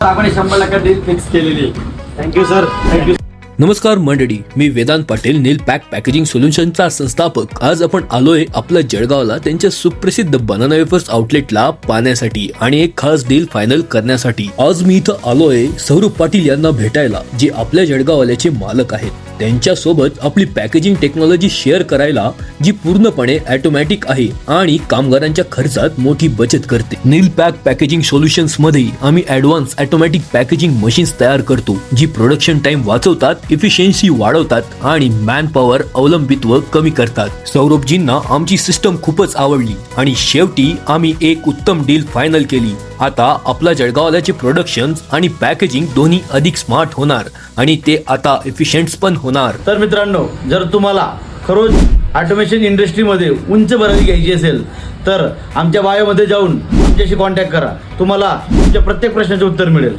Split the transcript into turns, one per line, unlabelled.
आपण 100 deal fix केलेली. Thank you sir, thank you.
नमस्कार मंडळी, मी वेदांत पाटील, नील पॅक पॅकेजिंग सोल्युशनचा संस्थापक. आज आपण आलोय आपल्या जळगावला त्यांच्या सुप्रसिद्ध बनाना वेफर्स आउटलेटला पाहण्यासाठी आणि एक खास डील फायनल करण्यासाठी. आज मी इथं आलोय सौरभ पाटील यांना भेटायला, जे आपल्या जळगाववाल्याचे मालक आहेत. त्यांच्या सोबत आपली पॅकेजिंग टेक्नॉलॉजी शेअर करायला, जी पूर्णपणे ऑटोमॅटिक आहे आणि कामगारांच्या खर्चात मोठी बचत करते. नील पॅक पॅकेजिंग सोल्युशन्स मध्ये आम्ही ऍडव्हान्स ऑटोमॅटिक पॅकेजिंग मशीन्स तयार करतो, जी प्रोडक्शन टाइम वाचवतात, इफिशियन्सी वाढवतात आणि मॅन पॉवर अवलंबित्व कमी करतात. सौरभजींना आमची सिस्टम खूपच आवडली आणि शेवटी आम्ही एक उत्तम डील फायनल केली. आता आपल्या जळगावल्याचे प्रोडक्शन आणि पॅकेजिंग दोन्ही अधिक स्मार्ट होणार आणि ते आता एफिशियंट पण होणार.
तर मित्रांनो, जर तुम्हाला खरोच ऑटोमेशन इंडस्ट्रीमध्ये उंच भरारी घ्यायची असेल तर आमच्या बायोमध्ये जाऊन आमच्याशी कॉन्टॅक्ट करा. तुम्हाला तुमच्या प्रत्येक प्रश्नाचे उत्तर मिळेल.